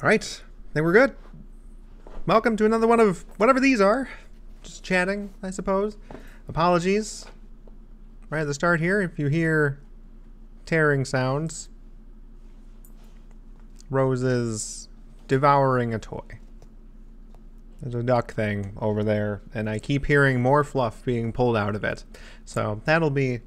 All right, I think we're good. Welcome to another one of whatever these are. Just chatting, I suppose. Apologies. Right at the start here, if you hear tearing sounds, Rose is devouring a toy. There's a duck thing over there, and I keep hearing more fluff being pulled out of it. So that'll be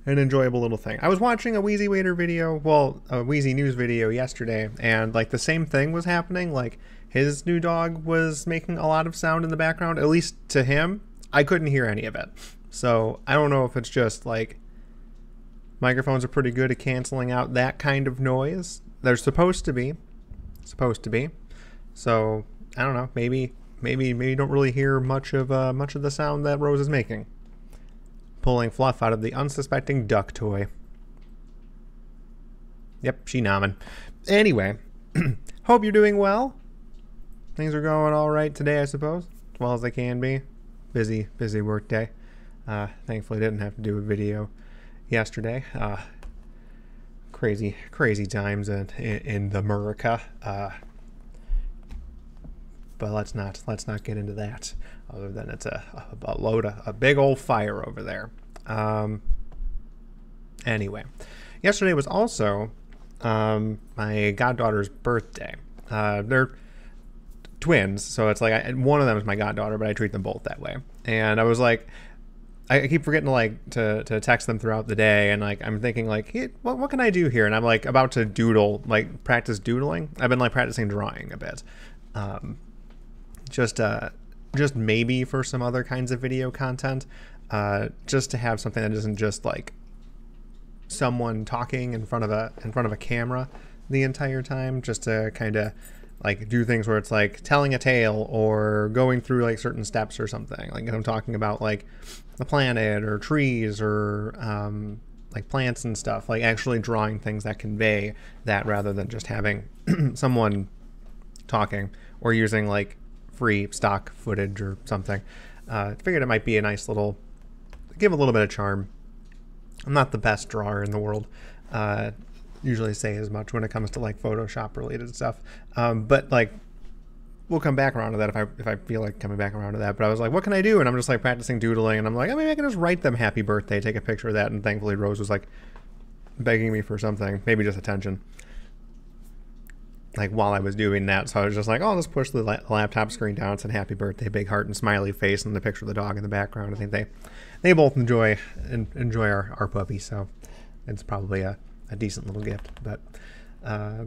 an enjoyable little thing. I was watching a Wheezy Waiter video, well, a Wheezy News video yesterday, and like the same thing was happening. Like his new dog was making a lot of sound in the background, at least to him. I couldn't hear any of it. So I don't know if it's just like microphones are pretty good at canceling out that kind of noise. They're supposed to be. So I don't know. Maybe you don't really hear much of the sound that Rose is making. Pulling fluff out of the unsuspecting duck toy. Yep, she nomming. Anyway, hope you're doing well. Things are going all right today, I suppose, as well as they can be. Busy work day. Thankfully, didn't have to do a video yesterday. Crazy times in the America. But let's not get into that. Other than it's a big old fire over there. Anyway, yesterday was also my goddaughter's birthday. They're twins, so it's like one of them is my goddaughter, but I treat them both that way. And I was like, I keep forgetting to text them throughout the day, and like I'm thinking like, hey, what can I do here? And I'm like about to doodle, like practice doodling. I've been like practicing drawing a bit. Just maybe for some other kinds of video content, just to have something that isn't just like someone talking in front of a camera the entire time, just to kind of like do things where it's like telling a tale or going through like certain steps or something. Like I'm talking about like the planet or trees or like plants and stuff, like actually drawing things that convey that rather than just having someone talking or using like free stock footage or something. Figured it might be a nice little, give a little bit of charm. I'm not the best drawer in the world. Usually say as much when it comes to like Photoshop related stuff. But like we'll come back around to that if I feel like coming back around to that. But I was like, what can I do? And I'm just like practicing doodling, and I'm like, maybe I can just write them happy birthday, take a picture of that. And thankfully Rose was like begging me for something, maybe just attention, like while I was doing that. So I was just like, oh, I'll just push the laptop screen down, said happy birthday, big heart and smiley face, and the picture of the dog in the background. I think they both enjoy our puppy, so it's probably a decent little gift. But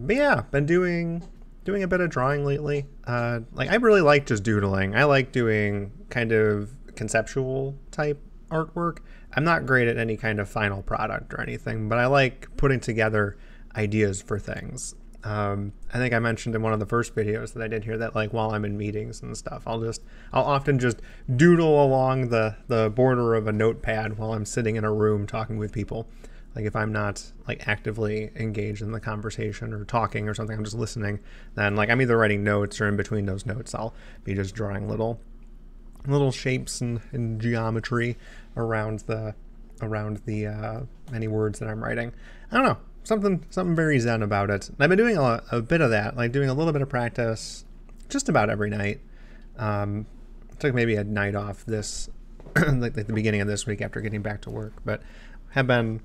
yeah, been doing a bit of drawing lately. Like I really like just doodling. I like doing kind of conceptual type artwork. I'm not great at any kind of final product or anything, but I like putting together ideas for things. I think I mentioned in one of the first videos that I did here that like while I'm in meetings and stuff, I'll often just doodle along the border of a notepad while I'm sitting in a room talking with people. Like if I'm not like actively engaged in the conversation or talking or something, I'm just listening, then like I'm either writing notes or in between those notes I'll be just drawing little shapes and geometry around the any words that I'm writing. I don't know. Something very zen about it. And I've been doing a bit of that, like doing a little bit of practice just about every night. Took maybe a night off this, like the beginning of this week after getting back to work, but have been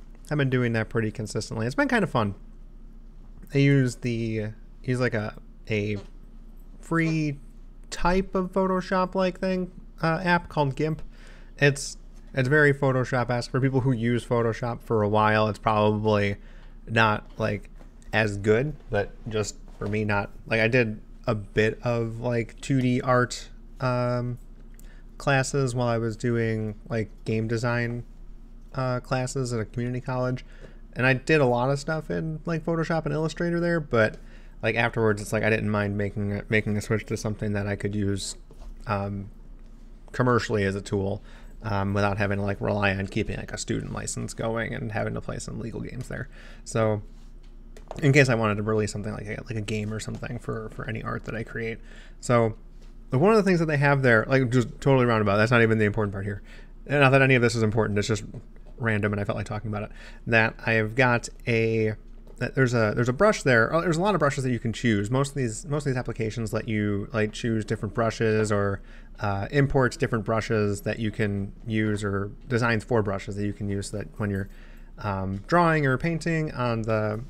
doing that pretty consistently. It's been kind of fun. I use like a free type of Photoshop-like thing, app called GIMP. It's very Photoshop-esque. For people who use Photoshop for a while, it's probably not like as good, but just for me, not like I did a bit of like 2D art classes while I was doing like game design classes at a community college, and I did a lot of stuff in like Photoshop and Illustrator there, but like afterwards it's like I didn't mind making a switch to something that I could use commercially as a tool, without having to like rely on keeping like a student license going and having to play some legal games there. So in case I wanted to release something like a game or something for any art that I create. So one of the things that they have there, like just totally roundabout, that's not even the important part here. Not that any of this is important, it's just random and I felt like talking about it, that I have got a there's a brush there. There's a lot of brushes that you can choose. Most of these applications let you like choose different brushes or import different brushes that you can use, or designs for brushes that you can use, so that when you're drawing or painting on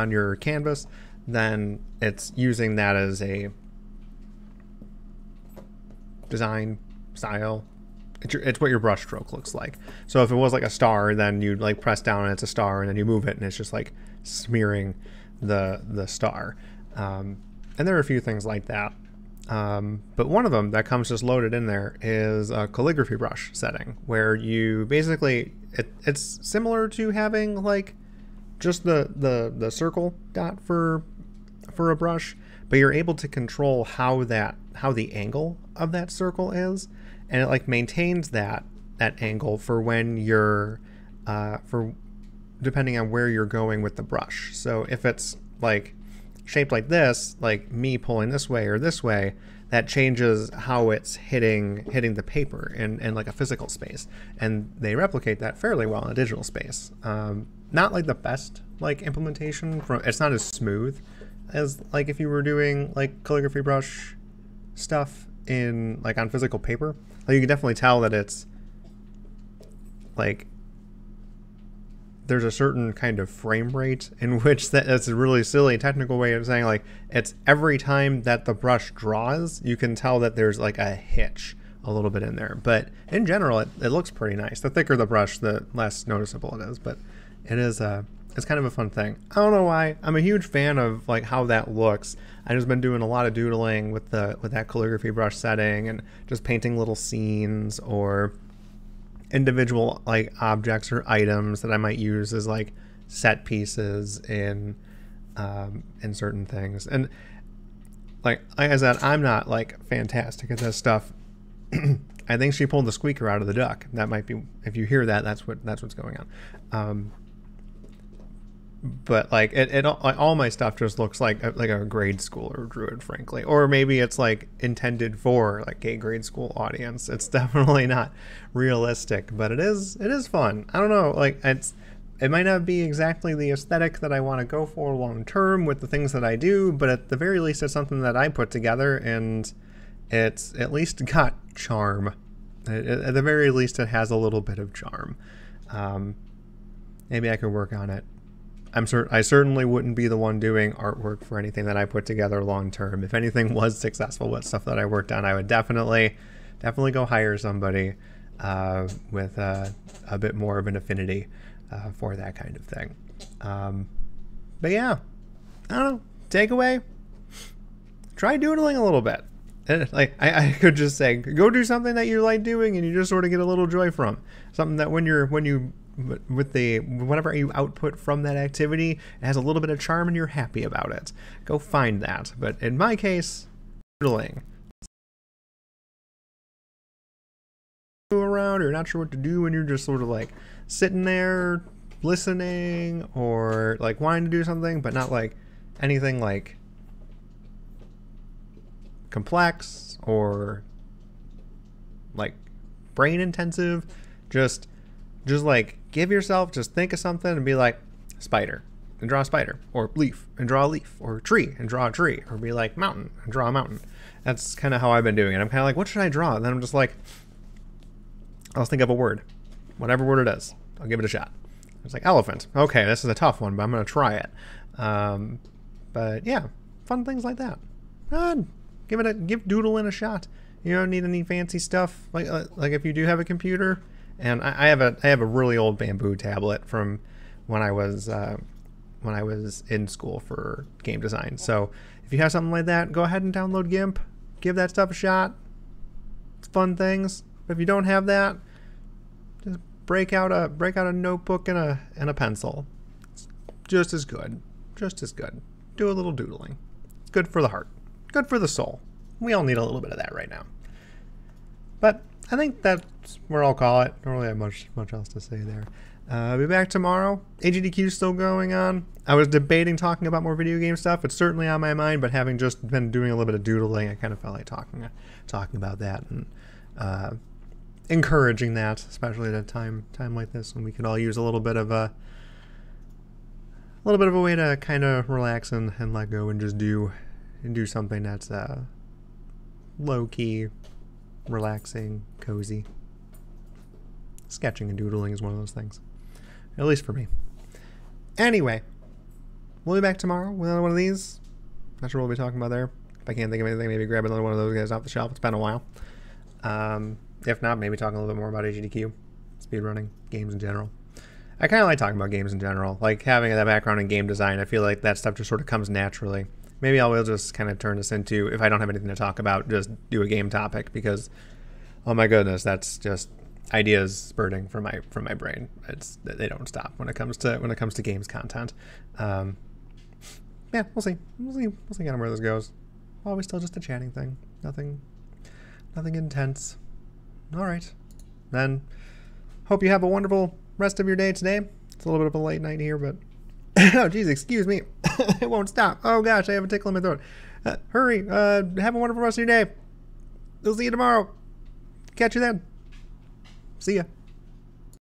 your canvas, then it's using that as a design style. It's what your brush stroke looks like. So if it was like a star, then you'd like press down and it's a star, and then you move it and it's just like smearing the star. And there are a few things like that. But one of them that comes just loaded in there is a calligraphy brush setting, where you basically, it's similar to having like just the circle dot for a brush, but you're able to control how the angle of that circle is, and it like maintains that angle for when you're for depending on where you're going with the brush. So if it's like shaped like this, like me pulling this way or this way, that changes how it's hitting the paper in like a physical space, and they replicate that fairly well in a digital space. Not like the best like implementation, it's not as smooth as like if you were doing like calligraphy brush stuff in like on physical paper. Like you can definitely tell that it's like there's a certain kind of frame rate in which that's a really silly technical way of saying, like, it's every time that the brush draws, you can tell that there's like a hitch a little bit in there. But in general, it looks pretty nice. The thicker the brush, the less noticeable it is. But it is it's kind of a fun thing. I don't know why. I'm a huge fan of like how that looks. I've just been doing a lot of doodling with that calligraphy brush setting, and just painting little scenes or individual like objects or items that I might use as like set pieces in certain things. And like I said, I'm not like fantastic at this stuff. I think she pulled the squeaker out of the duck. That might be, if you hear that, that's what's going on. But like all my stuff just looks like a grade schooler drew it, frankly. Or maybe it's like intended for like a grade school audience. It's definitely not realistic, but it is fun. I don't know, like it might not be exactly the aesthetic that I want to go for long term with the things that I do, but at the very least it's something that I put together, and it's at least got charm. At the very least it has a little bit of charm. Maybe I could work on it. I certainly wouldn't be the one doing artwork for anything that I put together long term. If anything was successful with stuff that I worked on, I would definitely go hire somebody with a bit more of an affinity for that kind of thing. But yeah, I don't know. Takeaway: try doodling a little bit. Like I could just say, go do something that you like doing and you just sort of get a little joy from. Something that whenever you output from that activity, it has a little bit of charm and you're happy about it. Go find that. But in my case, doodling. Around, or you're not sure what to do, and you're just sort of like sitting there listening, or like wanting to do something, but not like anything like complex or like brain intensive. Just like give yourself, just think of something and be like spider and draw a spider, or leaf and draw a leaf, or tree and draw a tree, or be like mountain and draw a mountain. That's kind of how I've been doing it. I'm kind of like, what should I draw? And then I'm just like, I'll think of a word, whatever word it is, I'll give it a shot. It's like elephant. Okay, this is a tough one, but I'm gonna try it. But yeah, fun things like that. Give doodling a shot. You don't need any fancy stuff. Like if you do have a computer, and I have a really old bamboo tablet from when I was in school for game design. So if you have something like that, go ahead and download GIMP. Give that stuff a shot. It's fun things. But if you don't have that, just break out a notebook and a pencil. It's just as good. Just as good. Do a little doodling. It's good for the heart. Good for the soul. We all need a little bit of that right now. But I think that's where I'll call it. Don't really have much else to say there. I'll be back tomorrow. AGDQ is still going on. I was debating talking about more video game stuff. It's certainly on my mind, but having just been doing a little bit of doodling, I kind of felt like talking about that and encouraging that, especially at a time like this when we could all use a little bit of little bit of a way to kind of relax and let go and just do something that's low-key, relaxing, cozy. Sketching and doodling is one of those things, at least for me. Anyway, we'll be back tomorrow with another one of these. Not sure what we'll be talking about there. If I can't think of anything, maybe grab another one of those guys off the shelf. It's been a while. If not, maybe talking a little bit more about HDQ, speedrunning, games in general. I kind of like talking about games in general. Like having that background in game design, I feel like that stuff just sort of comes naturally. Maybe I will just kind of turn this into, if I don't have anything to talk about, just do a game topic because, oh my goodness, that's just ideas spurting from my brain. They don't stop when it comes to games content. Yeah, we'll see kind of where this goes. Always still just a chatting thing. Nothing intense. All right, then. Hope you have a wonderful rest of your day today. It's a little bit of a late night here, but oh geez, excuse me, it won't stop. Oh gosh, I have a tickle in my throat. Hurry! Have a wonderful rest of your day. We'll see you tomorrow. Catch you then. See ya.